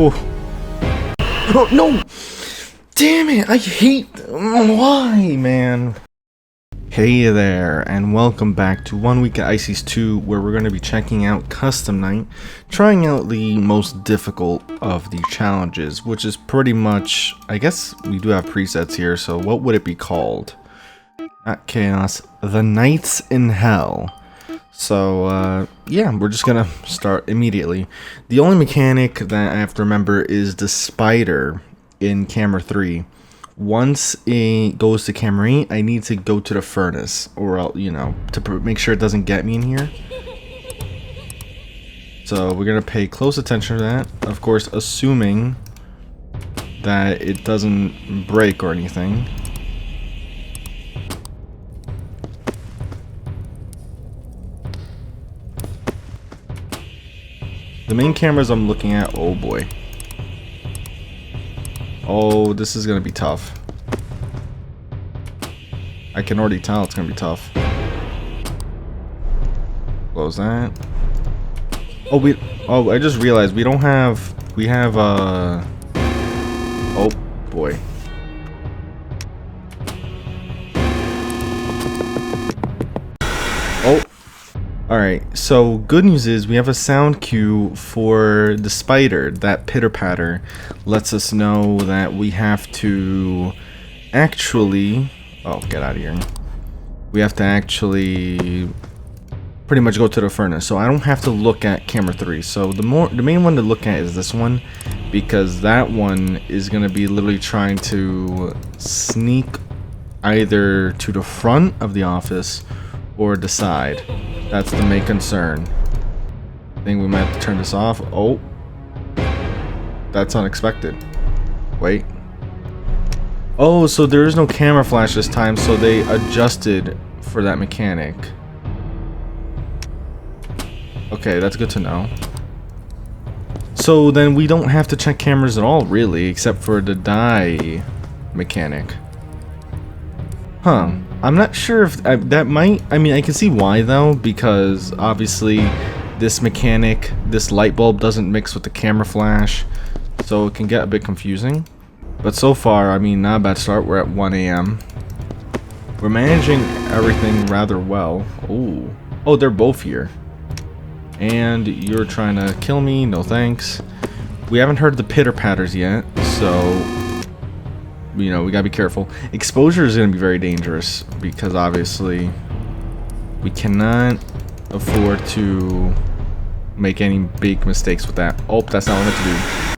Oh. Oh, no! Damn it! I hate... Why, man? Hey there, and welcome back to 1 Week at Ices 2, where we're going to be checking out Custom Night, trying out the most difficult of the challenges, which is pretty much... I guess we do have presets here, so what would it be called? Not Chaos, The Nights in Hell. So, yeah, we're just gonna start immediately. The only mechanic that I have to remember is the spider in camera 3. Once it goes to camera 8, I need to go to the furnace, or else, you know, to make sure it doesn't get me in here. So we're gonna pay close attention to that, of course, assuming that it doesn't break or anything. The main cameras I'm looking at, oh boy. Oh, this is gonna be tough. I can already tell it's gonna be tough. Close that. Oh, I just realized we don't have, oh boy. Oh. Alright, so good news is we have a sound cue for the spider. That pitter patter lets us know that we have to actually... Oh, get out of here. We have to actually pretty much go to the furnace. So I don't have to look at camera 3. So the main one to look at is this one, because that one is going to be literally trying to sneak either to the front of the office or the side. That's the main concern. I think we might have to turn this off. Oh. That's unexpected. Wait. Oh, so there is no camera flash this time, so they adjusted for that mechanic. Okay, that's good to know. So then we don't have to check cameras at all, really, except for the die mechanic. Huh. I'm not sure if that might... I mean, I can see why, though, because obviously this mechanic, this light bulb doesn't mix with the camera flash, so it can get a bit confusing. But so far, I mean, not a bad start. We're at 1 AM. We're managing everything rather well. Oh. Oh, they're both here. And you're trying to kill me. No thanks. We haven't heard the pitter-patters yet, so... You know, we gotta be careful. Exposure is gonna be very dangerous because obviously we cannot afford to make any big mistakes with that. Oh, that's not what I meant to do.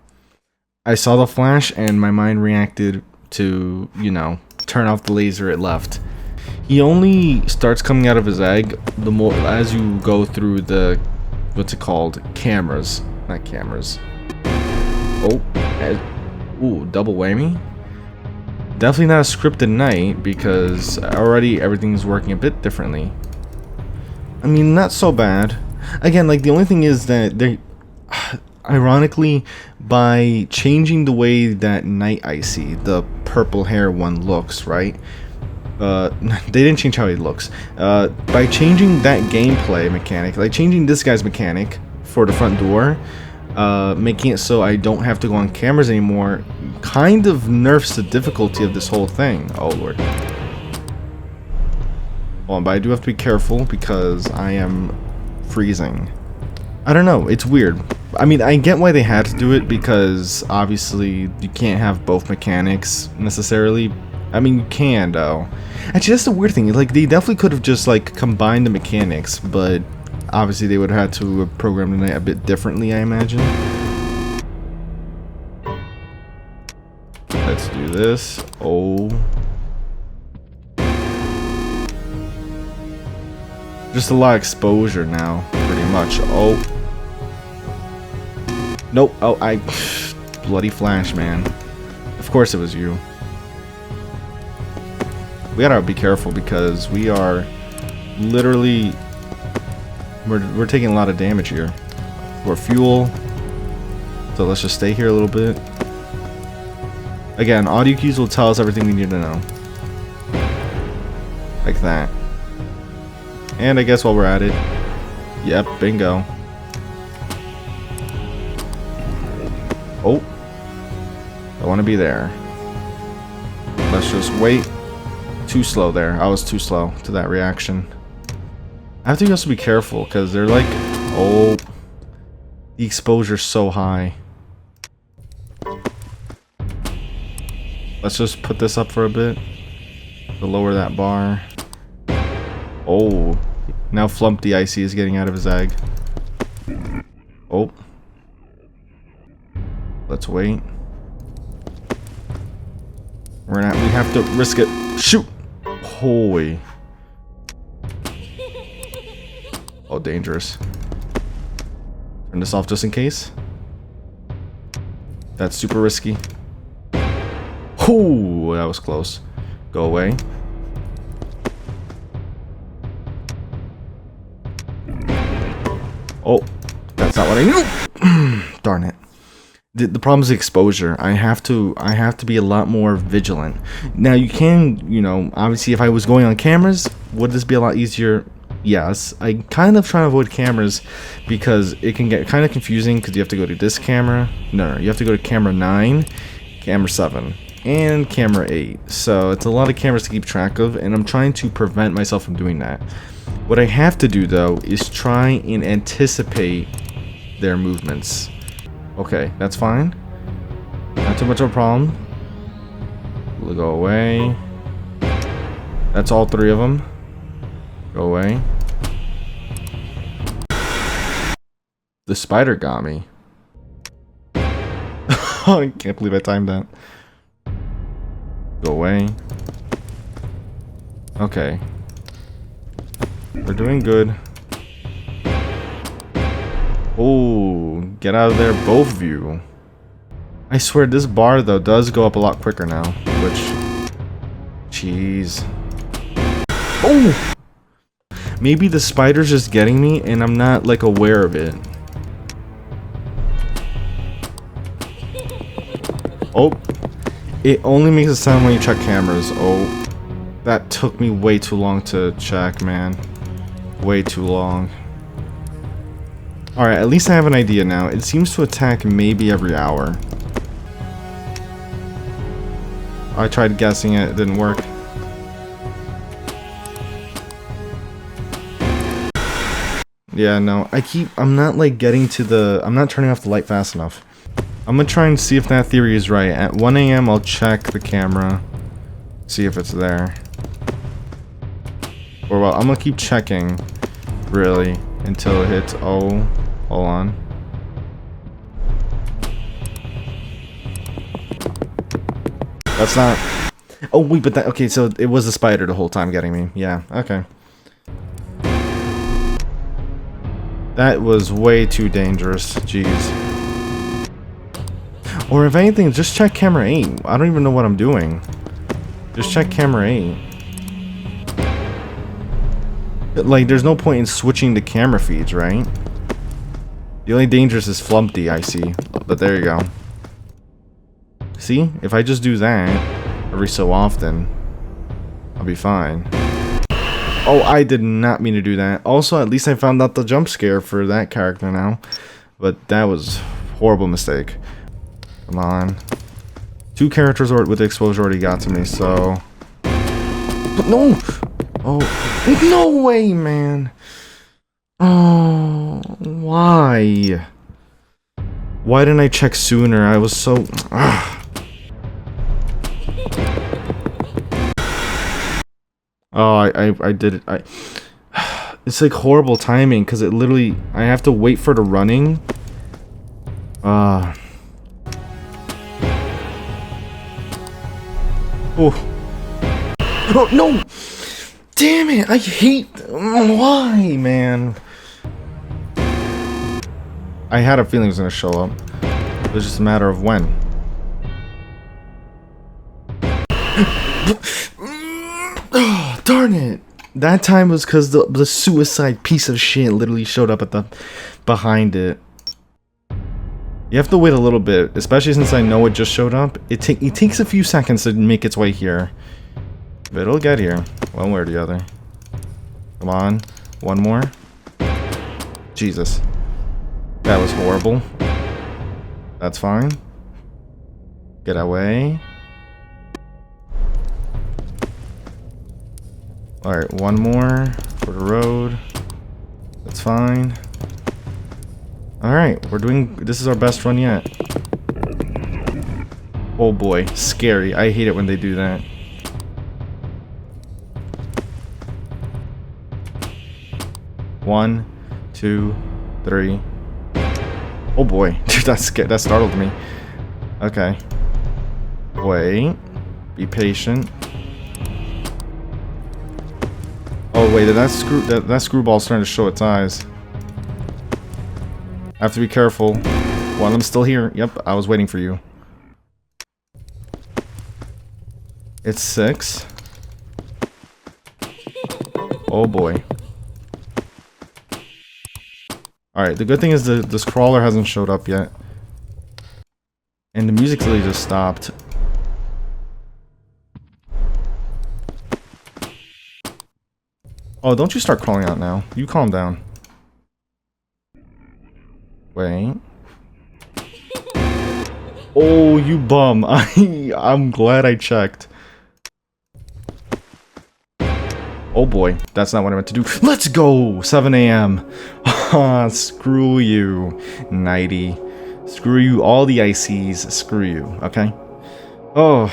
I saw the flash and my mind reacted to, you know, turn off the laser it left. He only starts coming out of his egg the more as you go through the, what's it called? Cameras. Not cameras. Oh, ooh, double whammy. Definitely not a scripted night because already everything's working a bit differently. I mean, not so bad. Again, like the only thing is that they, ironically, by changing the way that Night Icy, the purple hair one, looks, right? They didn't change how he looks. By changing that gameplay mechanic, like changing this guy's mechanic for the front door, making it so I don't have to go on cameras anymore, kind of nerfs the difficulty of this whole thing. Oh lord. Hold on, but I do have to be careful because I am freezing. I don't know, it's weird. I mean, I get why they had to do it because obviously you can't have both mechanics necessarily. I mean, you can though. Actually, that's the weird thing. Like, they definitely could have just like combined the mechanics, but obviously they would have had to program the night a bit differently, I imagine. Let's do this. Oh. Just a lot of exposure now, pretty much. Oh. Nope. Oh, bloody flash, man. Of course it was you. We gotta be careful because we are literally... We're taking a lot of damage here. We're fuel. So let's just stay here a little bit. Again, audio cues will tell us everything we need to know. Like that. And I guess while we're at it, yep, bingo. Oh. I want to be there. Let's just wait. Too slow there. I was too slow to that reaction. I have to also be careful because they're like, oh, the exposure's so high. Let's just put this up for a bit to lower that bar. Oh, now Flumpty Icy is getting out of his egg. Oh, let's wait. We have to risk it. Shoot! Holy. Oh, dangerous. Turn this off just in case. That's super risky. Oh, that was close. Go away. Oh, that's not what I knew. Darn it. The problem is the exposure. I have to be a lot more vigilant. Now you can, you know, obviously if I was going on cameras, would this be a lot easier? Yes. I kind of try to avoid cameras because it can get kind of confusing because you have to go to this camera. No, you have to go to camera 9, camera 7, and camera 8. So it's a lot of cameras to keep track of, and I'm trying to prevent myself from doing that. What I have to do though is try and anticipate their movements. Okay, that's fine. Not too much of a problem. We'll go away. That's all 3 of them. Go away. The spider got me. I can't believe I timed that. Go away. Okay. We're doing good. Oh, get out of there, both of you. I swear this bar though does go up a lot quicker now, which, jeez. Oh! Maybe the spider's just getting me and I'm not like aware of it. Oh, it only makes a sound when you check cameras. Oh, that took me way too long to check, man. Way too long. Alright, at least I have an idea now. It seems to attack maybe every hour. I tried guessing it, it didn't work. Yeah, no, I'm not like getting to the, I'm not turning off the light fast enough. I'm gonna try and see if that theory is right. At 1 AM, I'll check the camera, see if it's there. Or well, I'm gonna keep checking, really, until it hits, oh, hold on. That's not, oh wait, but that, okay, so it was the spider the whole time getting me. Yeah, okay. That was way too dangerous, jeez. Or if anything, just check camera 8. I don't even know what I'm doing. Just check camera 8. Like, there's no point in switching the camera feeds, right? The only dangerous is Flumpty, I see. But there you go. See? If I just do that every so often, I'll be fine. Oh, I did not mean to do that. Also, at least I found out the jump scare for that character now. But that was a horrible mistake. Come on. 2 characters with the exposure already got to me, so... But no! Oh, no way, man! Oh, why? Why didn't I check sooner? I was so... Oh, I did it. It's like horrible timing, because it literally... I have to wait for the running. Oh. Oh, no! Damn it! I hate... Why, man? I had a feeling it was going to show up. It was just a matter of when. Oh, darn it! That time was because the suicide piece of shit literally showed up at the... behind it. You have to wait a little bit, especially since I know it just showed up. It takes a few seconds to make its way here. But it'll get here, one way or the other. Come on, one more. Jesus. That was horrible. That's fine. Get away. Alright, one more for the road. That's fine. Alright, this is our best run yet. Oh boy, scary. I hate it when they do that. One, two, three. Oh boy, dude, that startled me. Okay. Wait. Be patient. Oh wait, that screwball's starting to show its eyes. I have to be careful. While I'm still here. Yep, I was waiting for you. It's 6. Oh boy. Alright, the good thing is this crawler hasn't showed up yet. And the music really just stopped. Oh, don't you start crawling out now. You calm down. Wait. Oh, you bum. I'm glad I checked. Oh boy, that's not what I meant to do. Let's go! 7 a.m. Ah, screw you, Nighty. Screw you, all the ICs. Screw you, okay? Oh.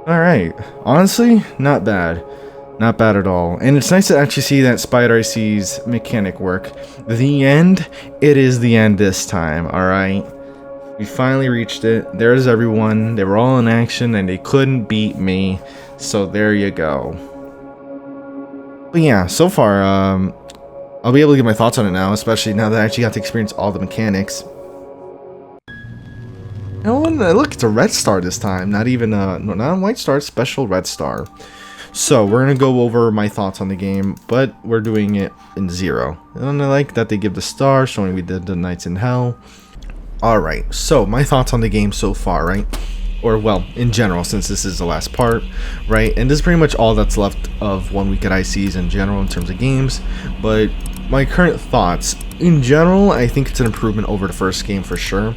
Alright. Honestly, not bad. Not bad at all. And it's nice to actually see that Spider IC's mechanic work. The end, it is the end this time, alright? We finally reached it. There's everyone. They were all in action and they couldn't beat me. So there you go. But yeah, so far, I'll be able to get my thoughts on it now, especially now that I actually got to experience all the mechanics. Oh, look, it's a red star this time. Not even not a white star, special red star. So, we're going to go over my thoughts on the game, but we're doing it in 0. And I like that they give the star, showing we did the Nights in Hell. Alright, so my thoughts on the game so far, right? Or, well, in general, since this is the last part, right? And this is pretty much all that's left of 1 week at ICs in general in terms of games. But my current thoughts, in general, I think it's an improvement over the first game for sure.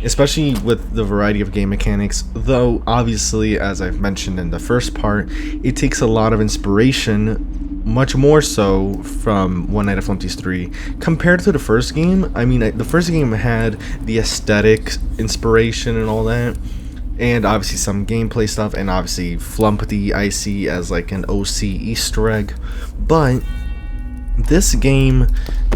Especially with the variety of game mechanics, though obviously, as I've mentioned in the first part, it takes a lot of inspiration, much more so from One Night at Flumpty's 3 compared to the first game. I mean, the first game had the aesthetic inspiration and all that, and obviously some gameplay stuff, and obviously Flumpty I see as like an OC Easter egg, but this game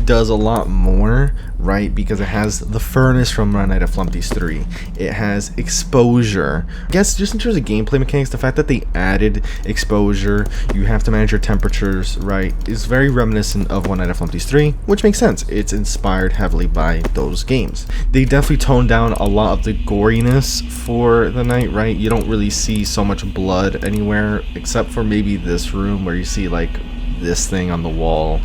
does a lot more, right? Because it has the furnace from One Night at Flumpty's 3. It has exposure. I guess just in terms of gameplay mechanics, the fact that they added exposure, you have to manage your temperatures, right, is very reminiscent of One Night at Flumpty's 3, which makes sense. It's inspired heavily by those games. They definitely toned down a lot of the goriness for the night, right? You don't really see so much blood anywhere, except for maybe this room where you see like this thing on the wall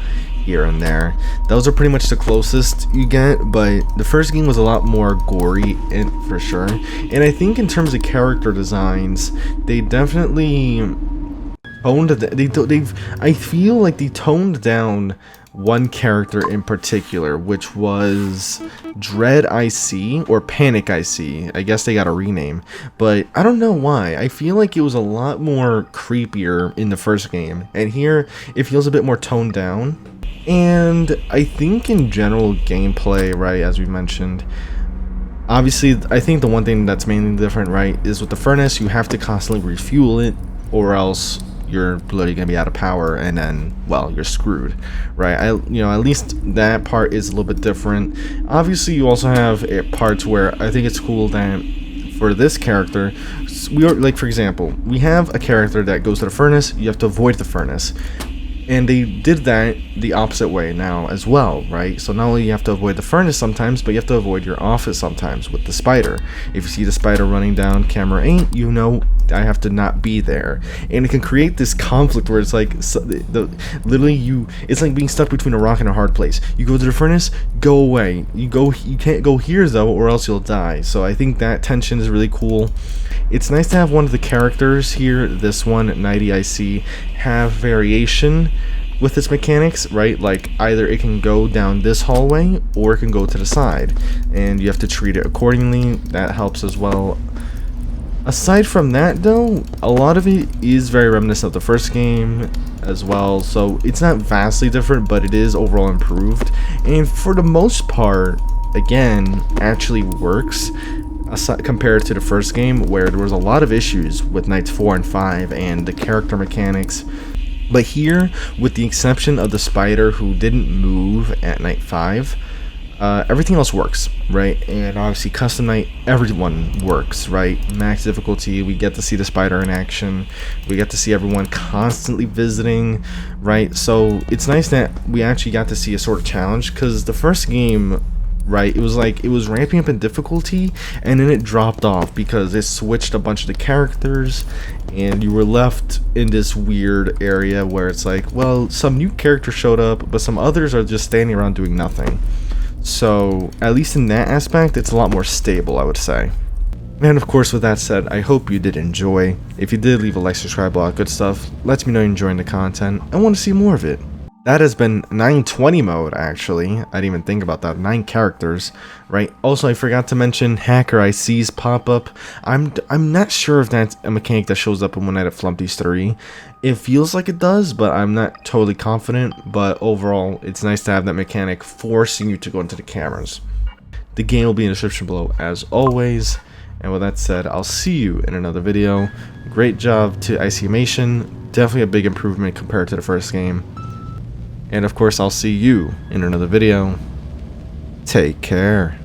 here and there. Those are pretty much the closest you get, but the first game was a lot more gory for sure. And I think in terms of character designs, they definitely I feel like they toned down one character in particular, which was Dread IC or Panic IC. I guess they got a rename, but I don't know why. I feel like it was a lot more creepier in the first game, and here it feels a bit more toned down. And I think in general gameplay, right, as we mentioned, obviously I think the one thing that's mainly different, right, is with the furnace you have to constantly refuel it, or else you're literally gonna be out of power, and then, well, you're screwed, right? At least that part is a little bit different. Obviously, you also have parts where I think it's cool that for this character, we are like, for example, we have a character that goes to the furnace. You have to avoid the furnace. And they did that the opposite way now as well, right? So not only you have to avoid the furnace sometimes, but you have to avoid your office sometimes with the spider. If you see the spider running down camera 8, you know I have to not be there. And it can create this conflict where it's like, literally it's like being stuck between a rock and a hard place. You go to the furnace, go away. You can't go here though, or else you'll die. So I think that tension is really cool. It's nice to have one of the characters here, this one, Nighty IC, have variation with its mechanics, right? Like either it can go down this hallway or it can go to the side, and you have to treat it accordingly. That helps as well. Aside from that though, a lot of it is very reminiscent of the first game as well, so it's not vastly different, but it is overall improved, and for the most part, again, actually works compared to the first game, where there was a lot of issues with nights 4 and 5 and the character mechanics. But here, with the exception of the spider who didn't move at night 5, everything else works, right? And obviously custom night, everyone works, right? Max difficulty, we get to see the spider in action, we get to see everyone constantly visiting, right? So it's nice that we actually got to see a sort of challenge, because the first game, right, it was like it was ramping up in difficulty and then it dropped off because it switched a bunch of the characters and you were left in this weird area where it's like, well, some new characters showed up but some others are just standing around doing nothing. So at least in that aspect, it's a lot more stable, I would say. And of course, with that said, I hope you did enjoy. If you did, leave a like, subscribe, all that good stuff. Lets me know you're enjoying the content and want to see more of it. That has been 920 mode, actually. I didn't even think about that. 9 characters, right? Also, I forgot to mention Hacker IC's pop-up. I'm not sure if that's a mechanic that shows up in One Night at Flumpty's 3. It feels like it does, but I'm not totally confident. But overall, it's nice to have that mechanic forcing you to go into the cameras. The game will be in the description below, as always. And with that said, I'll see you in another video. Great job to ICMation. Definitely a big improvement compared to the first game. And of course, I'll see you in another video. Take care.